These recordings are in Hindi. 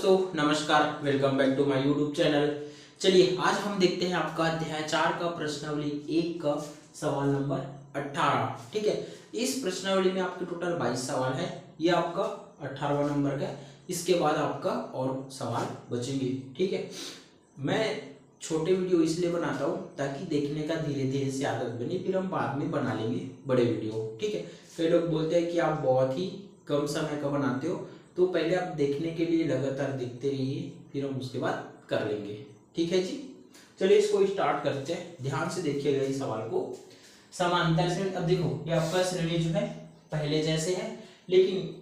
दोस्तों नमस्कार, welcome back to my YouTube channel. चलिए आज हम देखते हैं आपका अध्याय 4 का प्रश्नावली 1 का सवाल नंबर 18। ठीक है, इस प्रश्नावली में आपके टोटल 22 सवाल है, ये आपका 18वां नंबर का। इसके बाद आपका और सवाल बचेंगे। ठीक है, मैं छोटे वीडियो इसलिए बनाता हूँ ताकि देखने का धीरे धीरे से आदत बने, फिर हम बाद में बना लेंगे बड़े वीडियो। ठीक है, कई लोग बोलते हैं कि आप बहुत ही कम समय का बनाते हो, तो पहले आप देखने के लिए लगातार देखते रहिए, फिर हम उसके बाद कर लेंगे। ठीक है जी, चलिए इसको स्टार्ट करते हैं। ध्यान से देखिएगा इस सवाल को। समांतर श्रेणी, अब देखो ये आपका श्रेणी जो है पहले जैसे है, लेकिन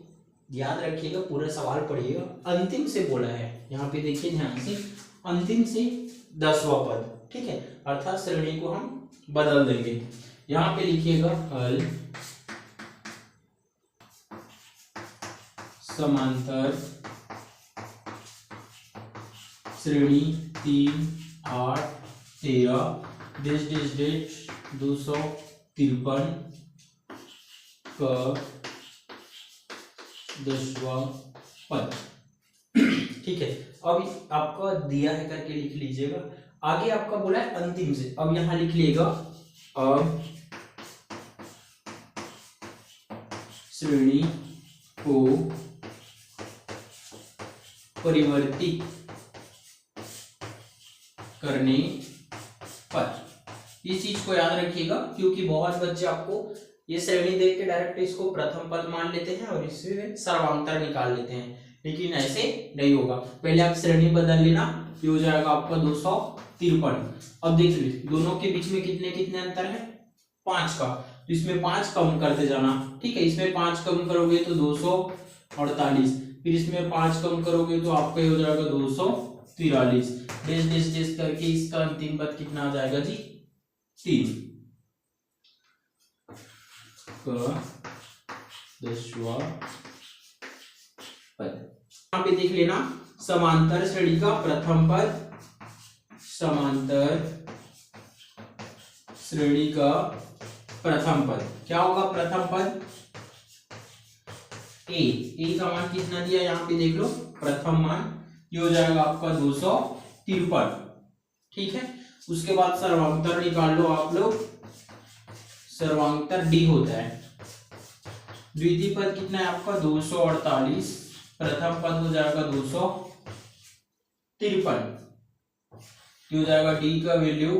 याद रखिएगा पूरा सवाल पढ़िएगा। अंतिम से बोला है, यहाँ पे देखिए ध्यान से, अंतिम से 10वां पद। ठीक है, अर्थात श्रेणी को हम बदल देंगे। यहाँ पे लिखिएगा हल समांतर श्रेणी 3, 8, 13 डेट 253 का 10वां पद। ठीक है, अब आपका दिया है करके लिख लीजिएगा। आगे आपका बोला है अंतिम से, अब यहां लिख लीजिएगा अब श्रेणी को परिवर्तित करने पर। इस चीज को याद रखिएगा, क्योंकि बहुत बच्चे आपको ये श्रेणी देख के डायरेक्ट इसको प्रथम पद मान लेते हैं और इससे सर्वांतर निकाल लेते हैं, लेकिन ऐसे नहीं होगा। पहले आप श्रेणी बदल लेना, ये हो जाएगा आपका 253। अब देख लीजिए दोनों के बीच में कितने कितने अंतर है, 5 का, तो इसमें 5 कम करते जाना। ठीक है, इसमें 5 कम करोगे तो 248, फिर इसमें 5 कम करोगे तो आपका हो जाएगा 243। डेस डेस डेस करके इसका अंतिम पद कितना आ जाएगा जी, 3 का 10वां पद। यहाँ पे देख लेना समांतर श्रेणी का प्रथम पद, समांतर श्रेणी का प्रथम पद क्या होगा, प्रथम पद ए का मान कितना दिया, यहाँ पे देख लो प्रथम मान, ये हो जाएगा आपका 253। ठीक है, उसके बाद सर्वांतर निकाल लो आप लोग, सर्वांतर डी होता है। द्वितीय पद कितना है आपका 248, प्रथम पद हो जाएगा 253, ये हो जाएगा डी का वैल्यू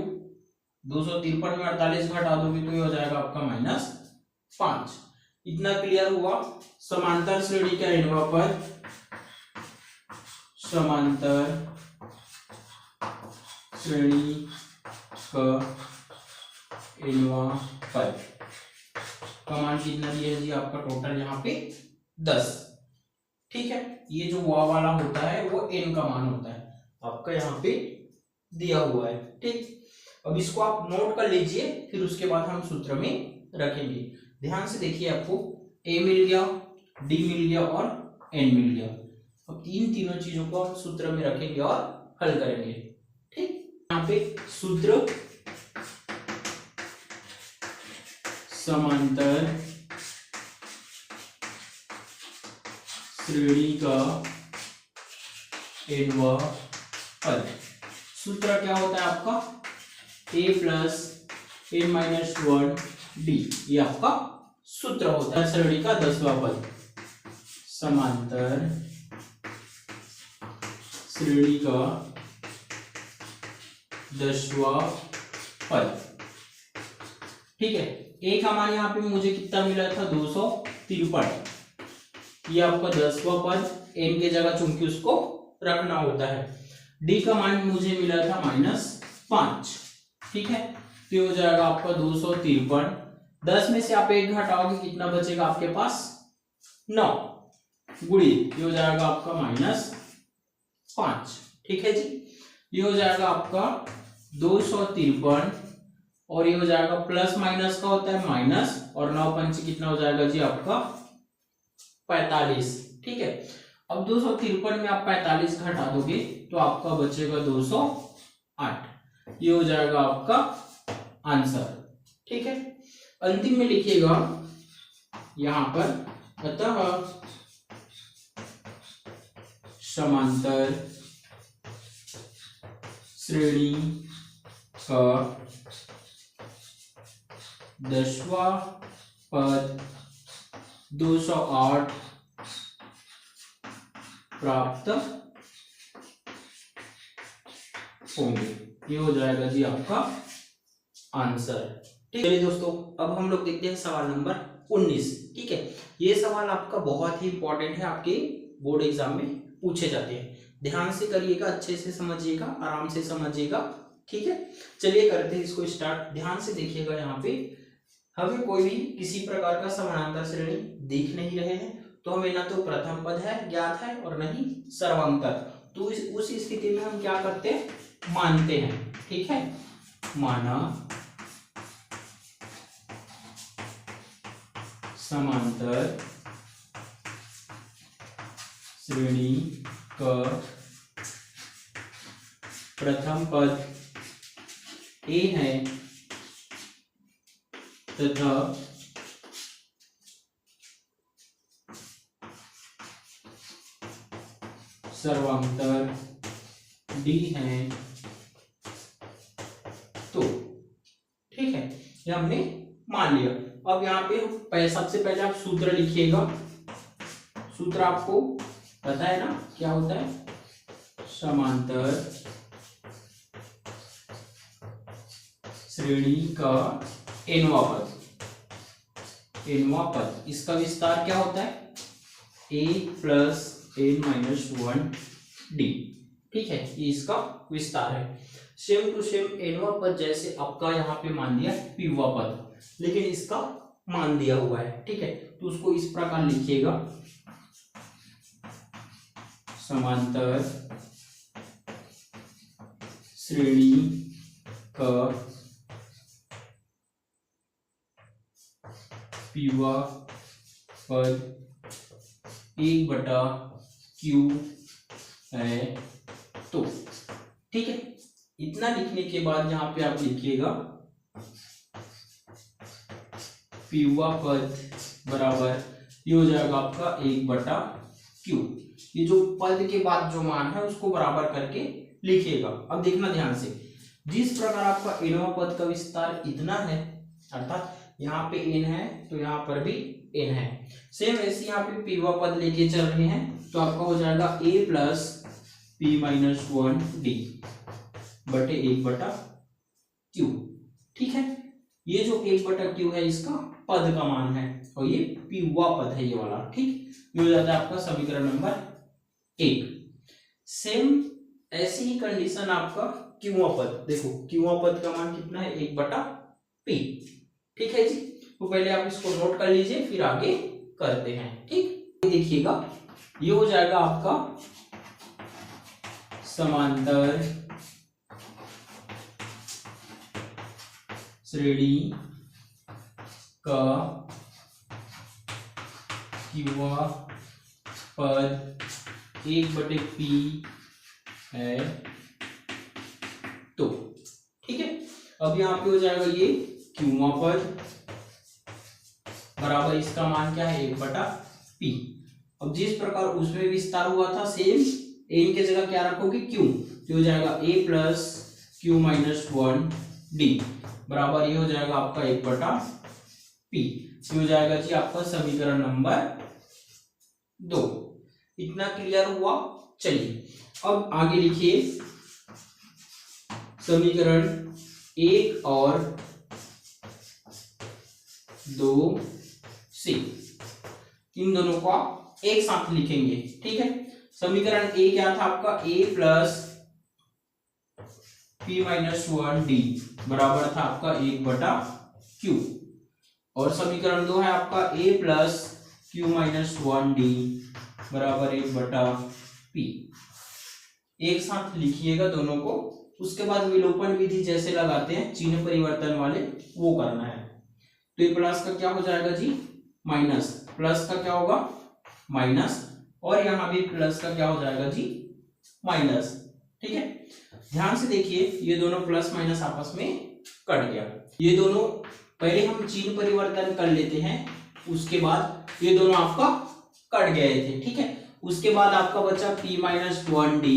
253 में 48 घटा दोगे तो ये हो जाएगा आपका -5। इतना क्लियर हुआ। समांतर श्रेणी का nवां पद, समांतर श्रेणी का nवां पद का मान कितना दिया है जी आपका टोटल यहाँ पे 10। ठीक है, ये जो वाला होता है वो n का मान होता है, आपका यहाँ पे दिया हुआ है। ठीक, अब इसको आप नोट कर लीजिए, फिर उसके बाद हम सूत्र में रखेंगे। ध्यान से देखिए, आपको a मिल गया, d मिल गया और n मिल गया। अब इन तीनों चीजों को हम सूत्र में रखेंगे और हल करेंगे। ठीक, यहाँ पे सूत्र समांतर श्रेणी का nवां पद। सूत्र क्या होता है आपका, a प्लस n-1 d, ये आपका सूत्र होता है श्रेणी का 10वां पद। समांतर श्रेणी का 10वां पद। ठीक है, a का मान यहाँ पे मुझे कितना मिला था 253, ये आपका 10वां पद, n के जगह चूंकि उसको रखना होता है। d का मान मुझे मिला था -5। ठीक है, तो हो जाएगा आपका 253। 10 में से आप 1 घटाओगे कितना बचेगा आपके पास, 9 गुणी, ये हो जाएगा आपका -5। ठीक है जी, ये हो जाएगा आपका 253 और ये हो जाएगा प्लस माइनस का होता है माइनस, और 9 पंच कितना हो जाएगा जी आपका 45। ठीक है, अब 253 में आप 45 घटा दोगे तो आपका बचेगा 208, ये हो जाएगा आपका आंसर। ठीक है, अंतिम में लिखिएगा यहाँ पर, अतः समांतर श्रेणी का 10वां पद 208 प्राप्त होंगे। ये हो जाएगा जी आपका आंसर। ठीक है दोस्तों, अब हम लोग देखते हैं सवाल नंबर 19। ठीक है, ये सवाल आपका बहुत ही इंपॉर्टेंट है, आपके बोर्ड एग्जाम में पूछे जाते हैं। ध्यान से करिएगा, अच्छे से समझिएगा, आराम से समझिएगा। ठीक है, चलिए करते हैं इसको स्टार्ट। ध्यान से देखिएगा, यहाँ पे हमें कोई भी किसी प्रकार का समानांतर श्रेणी दिख नहीं रहे हैं, तो हमें ना तो प्रथम पद है ज्ञात है और न ही सर्वांतर। तो उस स्थिति में हम क्या करते हैं, मानते हैं। ठीक है, माना समांतर श्रेणी का प्रथम पद ए है तथा सर्वांतर डी है। तो ठीक है, ये हमने मान लिया। अब यहाँ पे सबसे पहले आप सूत्र लिखिएगा। सूत्र आपको पता है ना क्या होता है, समांतर श्रेणी का एनवा पद, इसका विस्तार क्या होता है, a plus n minus 1d। ठीक है, ये इसका विस्तार है। सेम टू सेम एनवा पद जैसे आपका यहाँ पे मान दिया पीवा पद, लेकिन इसका मान दिया हुआ है। ठीक है, तो उसको इस प्रकार लिखिएगा, समांतर श्रेणी का पीवा पद 1/q है। तो ठीक है, इतना लिखने के बाद यहाँ पे आप लिखिएगा पीवा पद बराबर, ये हो जाएगा आपका 1/q। ये जो पद के बाद जो मान है उसको बराबर करके लिखिएगा। अब देखना ध्यान से, जिस प्रकार आपका एनवा पद का विस्तार इतना है, अर्थात यहाँ पे n है तो यहाँ पर भी n है, सेम ऐसे यहाँ पे पीवा पद लेके चल रहे हैं, तो आपका हो जाएगा a plus p minus 1d बटे 1/q। ठीक है, ये जो 1/q है इसका पद का मान है और ये पीवा पद है ये वाला। ठीक, ये हो जाता है आपका समीकरण नंबर 1। सेम ऐसी ही कंडीशन आपका क्यूवा पद, देखो क्यूवा पद का मान कितना है, 1/p। ठीक है जी, तो पहले आप इसको नोट कर लीजिए, फिर आगे करते हैं। ठीक, देखिएगा ये हो जाएगा आपका समांतर श्रेणी का क्यूवा पद 1/p है। तो ठीक है, अब यहाँ पे हो जाएगा ये क्यूवा पद बराबर, इसका मान क्या है, 1/p। अब जिस प्रकार उसमें विस्तार हुआ था, सेम n की जगह क्या रखोगे, q, तो हो जाएगा a plus q minus 1d बराबर, ये हो जाएगा आपका 1/p। ये हो जाएगा जी आपका समीकरण नंबर 2। इतना क्लियर हुआ। चलिए अब आगे लिखिए, समीकरण 1 और 2 से इन दोनों को आप एक साथ लिखेंगे। ठीक है, समीकरण ए क्या था आपका, a plus p minus 1d बराबर था आपका 1/q, और समीकरण 2 है आपका a plus q minus 1d बराबर 1/p। एक साथ लिखिएगा दोनों को, उसके बाद विलोपन विधि जैसे लगाते हैं चिन्ह परिवर्तन वाले, वो करना है। तो ये प्लस का क्या हो जाएगा जी, माइनस, प्लस का क्या होगा, माइनस, और यहाँ भी प्लस का क्या हो जाएगा जी, माइनस। ठीक है, ध्यान से देखिए, ये दोनों प्लस माइनस आपस में कट गया। ये दोनों पहले हम चिन्ह परिवर्तन कर लेते हैं, उसके बाद ये दोनों आपका कट गए थे। ठीक है, उसके बाद आपका बचा p माइनस 1d,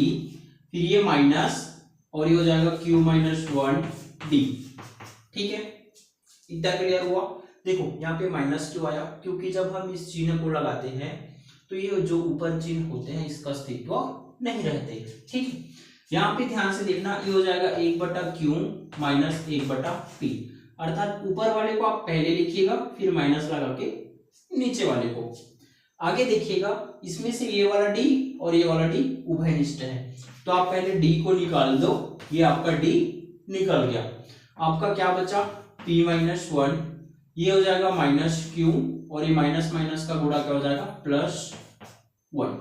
फिर ये माइनस और ये हो जाएगा q माइनस 1d। ठीक है, इतना क्लियर हुआ। देखो यहाँ पे माइनस क्यों आया, क्योंकि जब हम इस चिन्ह को लगाते हैं तो ये जो ऊपर चिन्ह होते हैं इसका अस्तित्व नहीं रहते। ठीक है, यहाँ पे ध्यान से देखना, ये हो जाएगा 1/q माइनस 1/p, अर्थात ऊपर वाले को आप पहले लिखिएगा फिर माइनस लगा के नीचे वाले को। आगे देखिएगा, इसमें से ये वाला d और ये वाला d उभयनिष्ठ है, तो आप पहले d को निकाल दो, ये आपका d निकल गया। आपका क्या बचा, p माइनस 1, ये हो जाएगा माइनस q और ये माइनस माइनस का गुणा क्या हो जाएगा प्लस 1।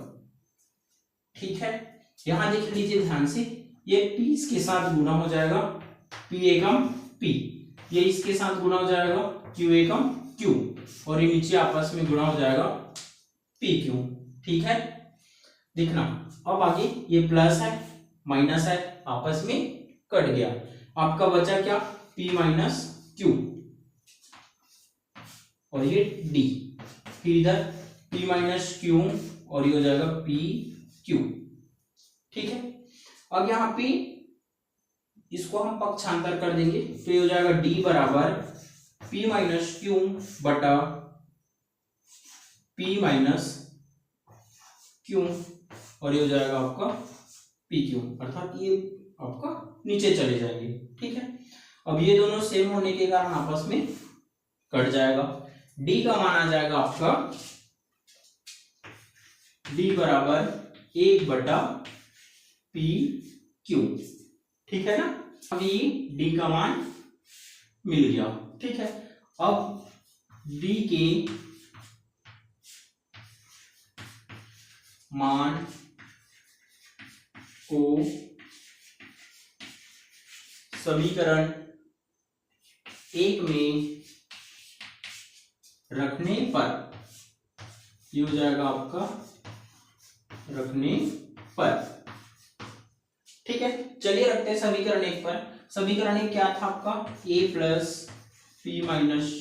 ठीक है, यहां देख लीजिए ध्यान से, ये p इसके साथ गुणा हो जाएगा p एकम p, ये इसके साथ गुणा हो जाएगा q एकम q, और ये नीचे आपस में गुणा हो जाएगा pq। ठीक है, देखना अब आगे ये प्लस है माइनस है आपस में कट गया, आपका बचा क्या p माइनस q और ये d, फिर इधर p माइनस q और ये हो जाएगा p q। ठीक है, अब यहाँ पे इसको हम पक्षांतर कर देंगे, तो ये हो जाएगा d बराबर p माइनस q बटा p माइनस q और ये हो जाएगा आपका pq, अर्थात ये आपका नीचे चले जाएंगे। ठीक है, अब ये दोनों सेम होने के कारण आपस में कट जाएगा, d का मान आ जाएगा आपका d बराबर 1/pq। ठीक है ना, अभी d का मान मिल गया। ठीक है, अब d के मान को समीकरण 1 में रखने पर ये हो जाएगा आपका रखने पर। ठीक है, चलिए रखते हैं समीकरण 1 पर। समीकरण 1 क्या था आपका, a plus p minus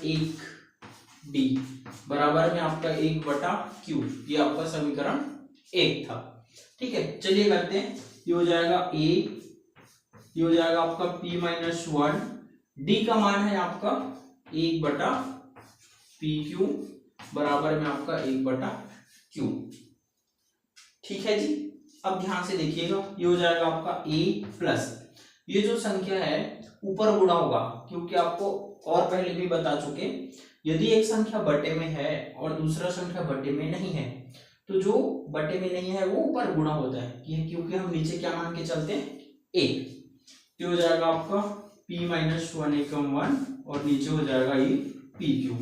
1d बराबर में आपका 1/q, ये आपका समीकरण 1 था। ठीक है, चलिए करते हैं, ये हो जाएगा a, ये हो जाएगा आपका p माइनस 1, d का मान है आपका 1/pq बराबर में आपका 1/q। ठीक है जी, अब ध्यान से देखिएगा, ये हो जाएगा आपका a प्लस, ये जो संख्या है ऊपर गुणा होगा, क्योंकि आपको और पहले भी बता चुके, यदि एक संख्या बटे में है और दूसरा संख्या बटे में नहीं है तो जो बटे में नहीं है वो ऊपर गुणा होता है, क्योंकि हम नीचे क्या मान के चलते हैं 1। तो हो जाएगा आपका p माइनस 1 एकम 1 और नीचे हो जाएगा ये pq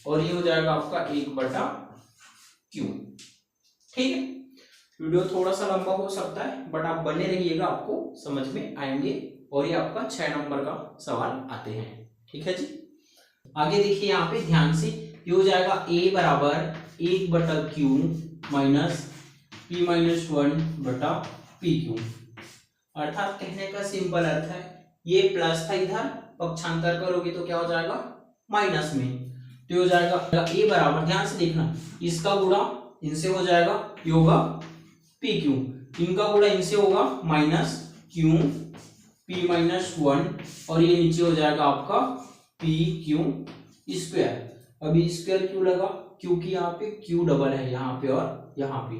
और ये हो जाएगा आपका 1/q। ठीक है, वीडियो थोड़ा सा लंबा हो सकता है बट आप बने रहिएगा, आपको समझ में आएंगे और ये आपका 6 नंबर का सवाल आते हैं। ठीक है जी, आगे देखिए यहाँ पे ध्यान से, ये हो जाएगा a बराबर 1/q minus p minus 1/pq, अर्थात कहने का सिंपल अर्थ है, ये प्लस था, इधर पक्षांतर करोगे तो क्या हो जाएगा माइनस में, तो हो जाएगा a बराबर, ध्यान से देखना, इसका गुणा इनसे हो जाएगा, ये होगा pq, इनका गुणा इनसे होगा माइनस q p माइनस 1 और ये नीचे हो जाएगा आपका pq स्क्वायर। अभी स्क्वायर क्यों लगा, क्योंकि यहाँ पे q डबल है यहाँ पे और यहाँ पे।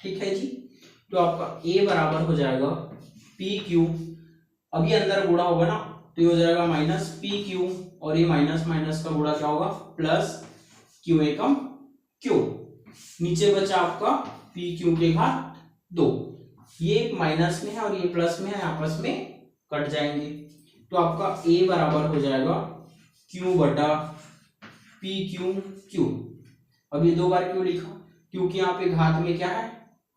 ठीक है जी, तो आपका a बराबर हो जाएगा pq, अभी अंदर गुणा होगा ना, तो ये हो जाएगा माइनस pq और ये माइनस माइनस का गुणा क्या होगा प्लस q एकम q, नीचे बचा आपका pq के घात 2, ये माइनस में है और ये प्लस में है, आपस में कट जाएंगे, तो आपका a बराबर हो जाएगा q बटा pq। अब ये 2 बार क्यों लिखा, क्योंकि यहाँ पे घात में क्या है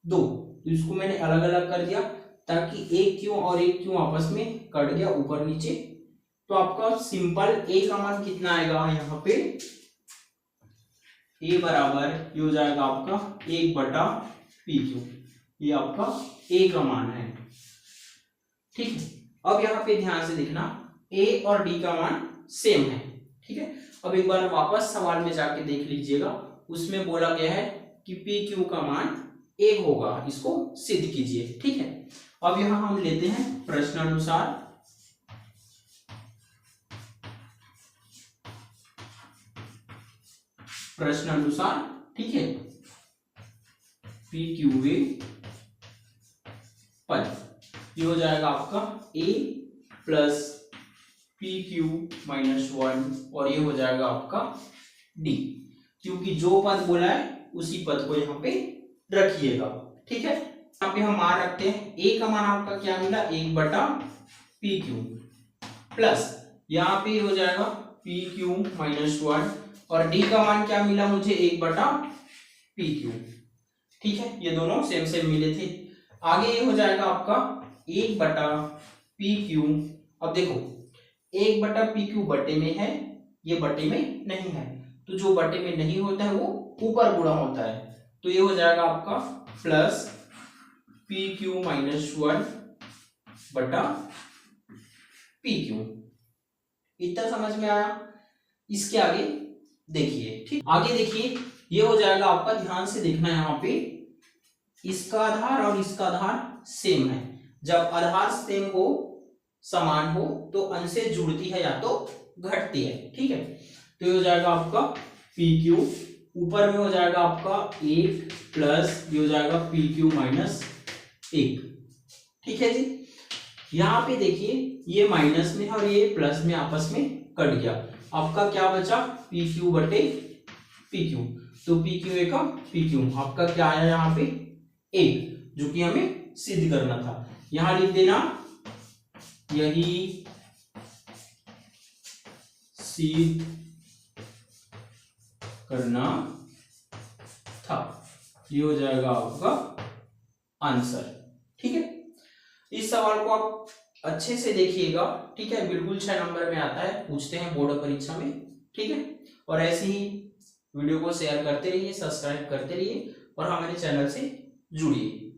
2, तो इसको मैंने अलग अलग कर दिया ताकि एक q और एक q आपस में कट गया ऊपर नीचे। तो आपका सिंपल a का मान कितना आएगा यहाँ पे, a बराबर ये हो जाएगा आपका 1/pq, ये आपका a का मान है। ठीक है, अब यहाँ पे ध्यान से देखना, a और d का मान सेम है। ठीक है, अब एक बार वापस सवाल में जाके देख लीजिएगा, उसमें बोला गया है कि पी क्यू का मान 1 होगा, इसको सिद्ध कीजिए। ठीक है, अब यहां हम लेते हैं प्रश्नानुसार ठीक है, पी क्यू वे पद, ये हो जाएगा आपका a plus P Q minus 1 और ये हो जाएगा आपका d, क्योंकि जो पद बोला है उसी पद को यहाँ पे रखिएगा। ठीक है, यहाँ पे हम मान रखते हैं, a का मान आपका क्या मिला 1 बटा पी क्यू प्लस यहाँ पे हो जाएगा पी क्यू माइनस 1 और d का मान क्या मिला मुझे 1 बटा पी क्यू। ठीक है, ये दोनों सेम सेम मिले थे। आगे ये हो जाएगा आपका 1 बटा पी क्यू। अब देखो 1 बटा पी क्यू बटे में है, ये बटे में नहीं है, तो जो बटे में नहीं होता है वो ऊपर गुणा होता है, तो ये हो जाएगा आपका प्लस पी क्यू माइनस 1 बटा पी क्यू। इतना समझ में आया? इसके आगे देखिए। ठीक, आगे देखिए, ये हो जाएगा आपका, ध्यान से देखना यहाँ पे, इसका आधार और इसका आधार सेम है। जब आधार सेम हो, समान हो, तो अंश जुड़ती है या तो घटती है। ठीक है, तो ये हो जाएगा आपका पी क्यू, ऊपर में हो जाएगा आपका 1 प्लस ये हो जाएगा पी क्यू माइनस 1। ठीक है जी, यहाँ पे देखिए ये माइनस में और ये प्लस में आपस में कट गया, आपका क्या बचा पी क्यू बटे पी क्यू, तो पी क्यू एक पी क्यू आपका क्या आया यहाँ पे 1, जो कि हमें सिद्ध करना था। यहां लिख देना यही सिद्ध करना था, ये हो जाएगा आपका आंसर। ठीक है, इस सवाल को आप अच्छे से देखिएगा। ठीक है, बिल्कुल 6 नंबर में आता है, पूछते हैं बोर्ड परीक्षा में। ठीक है, और ऐसे ही वीडियो को शेयर करते रहिए, सब्सक्राइब करते रहिए और हमारे चैनल से जुड़िए।